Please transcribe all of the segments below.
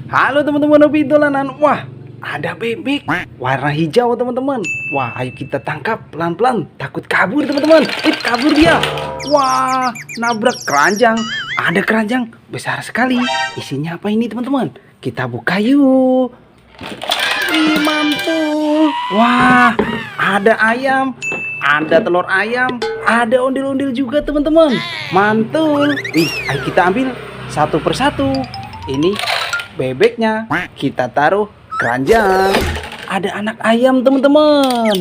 Halo teman-teman hobi dolanan. Wah, ada bebek warna hijau teman-teman. Wah, ayo kita tangkap pelan-pelan. Takut kabur teman-teman. Kabur dia. Wah, nabrak keranjang. Ada keranjang besar sekali. Isinya apa ini teman-teman? Kita buka yuk. Wih, mantul. Wah, ada ayam. Ada telur ayam. Ada ondel-ondel juga teman-teman. Mantul. Wih, ayo kita ambil satu persatu. Ini bebeknya kita taruh keranjang. Ada anak ayam teman-teman.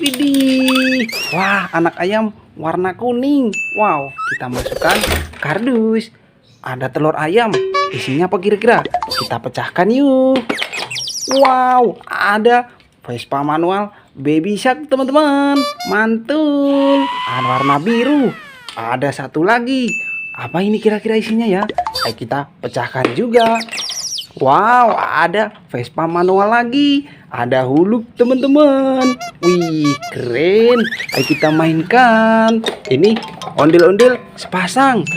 Widih. Wah, anak ayam warna kuning. Wow, kita masukkan kardus. Ada telur ayam. Isinya apa kira-kira? Kita pecahkan yuk. Wow, ada Vespa manual Baby Shark teman-teman. Mantul. Ada warna biru. Ada satu lagi. Apa ini kira-kira isinya ya? Ayo kita pecahkan juga. Wow, ada Vespa manual lagi. Ada Huluk teman-teman. Wih, keren. Ayo kita mainkan. Ini ondel-ondel sepasang.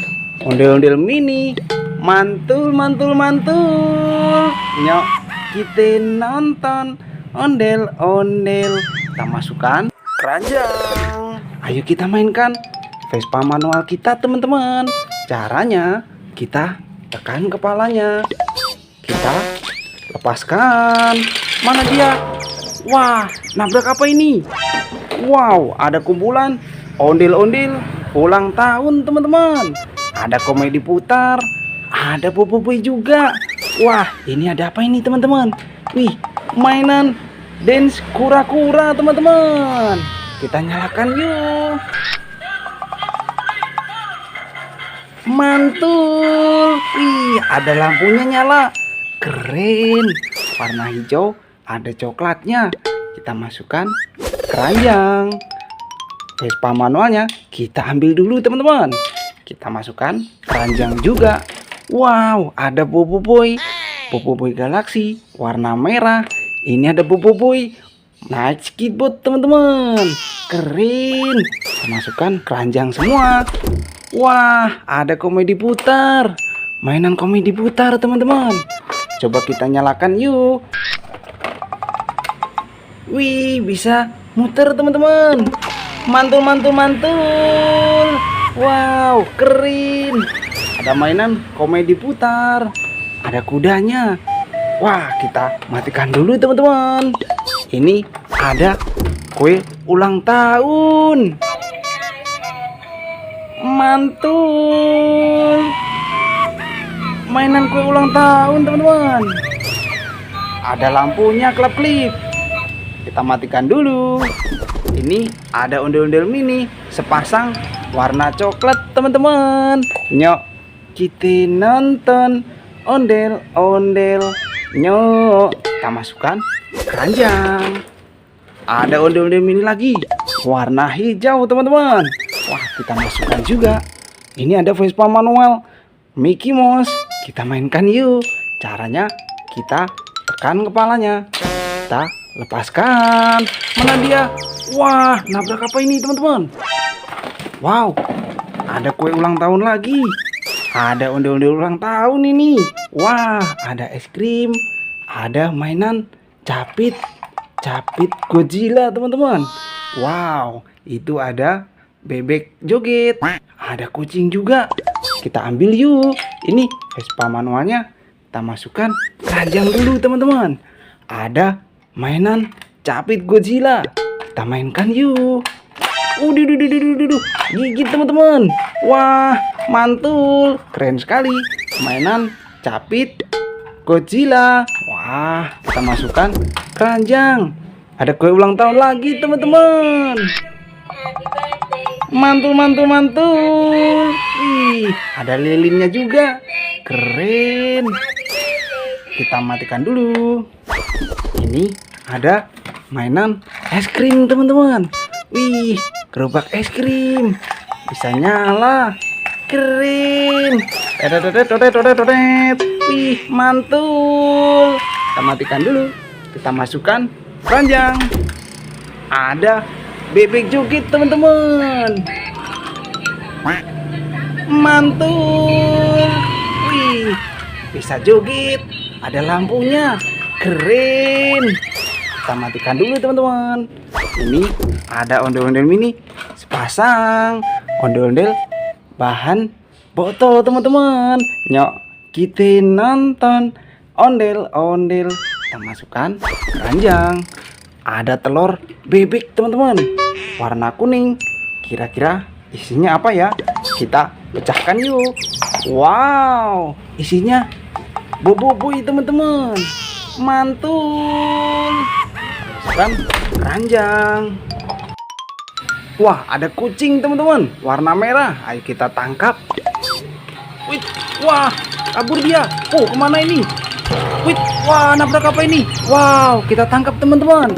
Ondel-ondel mini. Mantul, mantul, mantul. Nyok, kita nonton ondel-ondel. Kita masukkan keranjang. Ayo kita mainkan Vespa manual kita teman-teman. Caranya kita tekan kepalanya. Kita lepaskan. Mana dia? Wah, nabrak apa ini? Wow, ada kumpulan ondel-ondel ulang tahun teman-teman. Ada komedi putar. Ada boboiboy juga. Wah, ini ada apa ini teman-teman? Wih, mainan dance kura-kura teman-teman. Kita nyalakan yuk. Mantul. Wih, ada lampunya nyala. Keren. Warna hijau, ada coklatnya. Kita masukkan keranjang. Vespa manualnya kita ambil dulu teman-teman. Kita masukkan keranjang juga. Wow, ada boboiboy. Boboiboy galaksi warna merah. Ini ada boboiboy naik skateboard teman-teman. Keren. Kita masukkan keranjang semua. Wah, ada komedi putar. Mainan komedi putar teman-teman. Coba kita nyalakan yuk. Wih, bisa muter teman-teman. Mantul, mantul, mantul. Wow, keren. Ada mainan komedi putar. Ada kudanya. Wah, kita matikan dulu teman-teman. Ini ada kue ulang tahun. Mantul. Mainan kue ulang tahun teman-teman. Ada lampunya kelap-kelip. Kita matikan dulu. Ini ada ondel-ondel mini sepasang warna coklat teman-teman. Nyok, kita nonton ondel-ondel. Nyok, kita masukkan keranjang. Ada ondel-ondel mini lagi warna hijau teman-teman. Wah, kita masukkan juga. Ini ada Vespa manual Mickey Mouse. Kita mainkan yuk. Caranya kita tekan kepalanya. Kita lepaskan. Mana dia? Wah, nabrak apa ini teman-teman? Wow, ada kue ulang tahun lagi. Ada ondel-ondel ulang tahun ini. Wah, ada es krim. Ada mainan capit. Capit Godzilla teman-teman. Wow, itu ada bebek joget. Ada kucing juga. Kita ambil yuk. Ini Vespa manualnya. Kita masukkan keranjang dulu teman-teman. Ada mainan capit Godzilla. Kita mainkan yuk. Gigit teman-teman. Wah, mantul. Keren sekali. Mainan capit Godzilla. Wah, kita masukkan keranjang. Ada kue ulang tahun lagi teman-teman. Mantul, mantul, mantul. Wih, ada lilinnya juga. Keren. Kita matikan dulu. Ini ada mainan es krim teman-teman. Wih, gerobak es krim. Bisa nyala. Keren. Wih, mantul. Kita matikan dulu. Kita masukkan keranjang. Ada bebek joget teman-teman. Mantul. Wih, bisa joget, ada lampunya, keren. Kita matikan dulu teman-teman. Ini ada ondel-ondel mini sepasang, ondel-ondel bahan botol teman-teman. Nyok, kita nonton ondel-ondel. Kita masukkan keranjang. Ada telur bebek teman-teman, warna kuning. Kira-kira isinya apa ya? Kita pecahkan yuk. Wow, isinya boboiboy teman-teman. Mantul. Masukkan keranjang. Wah, ada kucing teman-teman, warna merah. Ayo kita tangkap. Wih, wah, kabur dia. Oh, kemana ini? Wih, wah, nabrak apa ini? Wow, kita tangkap teman-teman.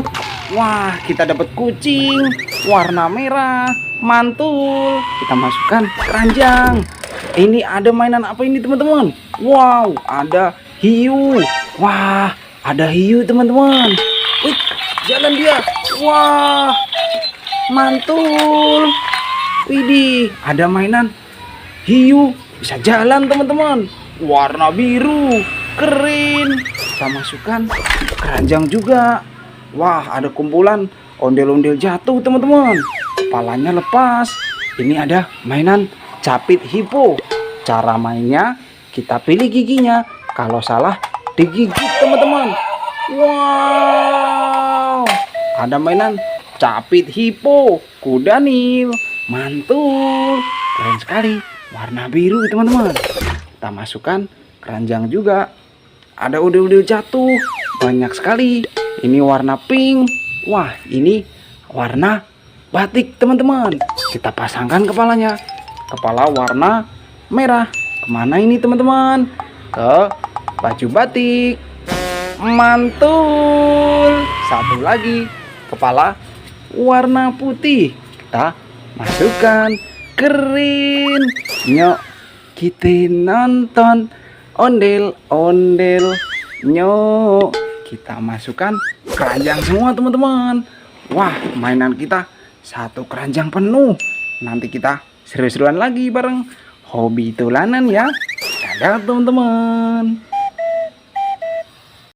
Wah, kita dapat kucing warna merah. Mantul. Kita masukkan keranjang. Ini ada mainan apa ini teman-teman? Wow, ada hiu. Wah, ada hiu teman-teman. Wih, jalan dia. Wah, mantul. Widih, ada mainan hiu bisa jalan teman-teman. Warna biru, keren. Kita masukkan keranjang juga. Wah, ada kumpulan ondel-ondel jatuh teman-teman. Kepalanya lepas. Ini ada mainan capit hipo. Cara mainnya, kita pilih giginya. Kalau salah, digigit teman-teman. Wow, ada mainan capit hipo, kuda nil. Mantul, keren sekali. Warna biru teman-teman. Kita masukkan keranjang juga. Ada ondel-ondel jatuh, banyak sekali. Ini warna pink. Wah, ini warna batik teman-teman. Kita pasangkan kepalanya. Kepala warna merah. Kemana ini teman-teman? Ke baju batik. Mantul. Satu lagi, kepala warna putih. Kita masukkan. Keren. Nyok, kita nonton ondel-ondel. Nyok, kita masukkan keranjang semua teman-teman. Wah, mainan kita satu keranjang penuh. Nanti kita seru-seruan lagi bareng Hobi Tulanan ya. Dadah teman-teman.